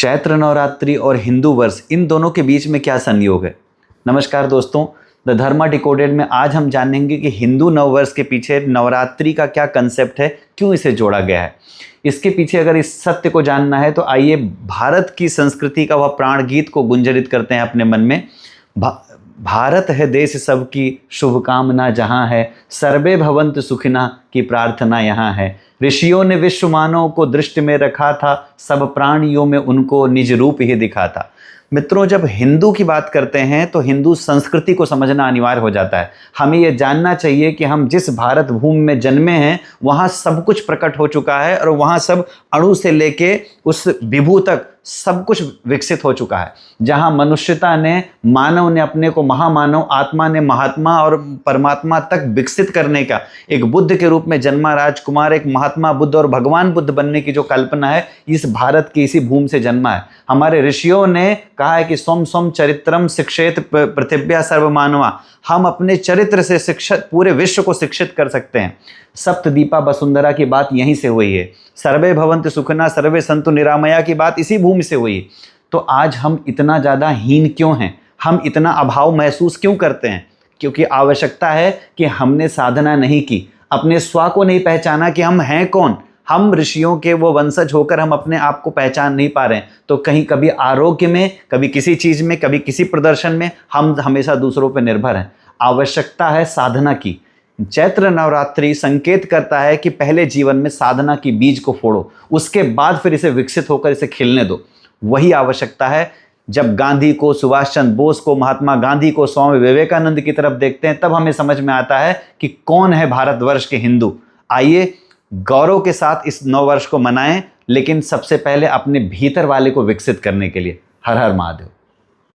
चैत्र नवरात्रि और हिंदू वर्ष, इन दोनों के बीच में क्या संयोग है। नमस्कार दोस्तों, द धर्मा डिकोडेड में आज हम जानेंगे कि हिंदू नववर्ष के पीछे नवरात्रि का क्या कंसेप्ट है, क्यों इसे जोड़ा गया है। इसके पीछे अगर इस सत्य को जानना है तो आइए भारत की संस्कृति का वह प्राण गीत को गुंजरित करते हैं अपने मन में। भारत है देश सबकी शुभकामना जहाँ है, सर्वे भवन्तु सुखिना की प्रार्थना यहाँ है। ऋषियों ने विश्व मानव को दृष्टि में रखा था, सब प्राणियों में उनको निज रूप ही दिखा था। मित्रों, जब हिंदू की बात करते हैं तो हिंदू संस्कृति को समझना अनिवार्य हो जाता है। हमें यह जानना चाहिए कि हम जिस भारत भूमि में जन्मे हैं वहाँ सब कुछ प्रकट हो चुका है और वहाँ सब अणु से लेके उस विभू तक सब कुछ विकसित हो चुका है। जहाँ मनुष्यता ने, मानव ने अपने को महामानव, आत्मा ने महात्मा और परमात्मा तक विकसित करने का, एक बुद्ध के रूप में जन्मा राजकुमार एक महात्मा बुद्ध और भगवान बुद्ध बनने की जो कल्पना है, इस भारत की इसी भूमि से जन्मा है। हमारे ऋषियों ने कहा है कि सोम सोम चरित्रम शिक्षेत पृथिव्या सर्वमानवा। हम अपने चरित्र से शिक्षित पूरे विश्व को शिक्षित कर सकते हैं। सप्तदीपा वसुंधरा की बात यहीं से हुई है। सर्वे भवन्तु सुखिना सर्वे सन्तु निरामया की बात इसी भूमि से हुई। तो आज हम इतना ज़्यादा हीन क्यों हैं, हम इतना अभाव महसूस क्यों करते हैं? क्योंकि आवश्यकता है कि हमने साधना नहीं की, अपने स्व को नहीं पहचाना कि हम हैं कौन। हम ऋषियों के वो वंशज होकर हम अपने आप को पहचान नहीं पा रहे हैं। तो कहीं कभी आरोग्य में, कभी किसी चीज़ में, कभी किसी प्रदर्शन में हम हमेशा दूसरों पर निर्भर हैं। आवश्यकता है साधना की। चैत्र नवरात्रि संकेत करता है कि पहले जीवन में साधना की बीज को फोड़ो, उसके बाद फिर इसे विकसित होकर इसे खिलने दो। वही आवश्यकता है। जब गांधी को, सुभाष चंद्र बोस को, महात्मा गांधी को, स्वामी विवेकानंद की तरफ देखते हैं तब हमें समझ में आता है कि कौन है भारतवर्ष के हिंदू। आइए गौरव के साथ इस नववर्ष को मनाएं, लेकिन सबसे पहले अपने भीतर वाले को विकसित करने के लिए। हर हर महादेव।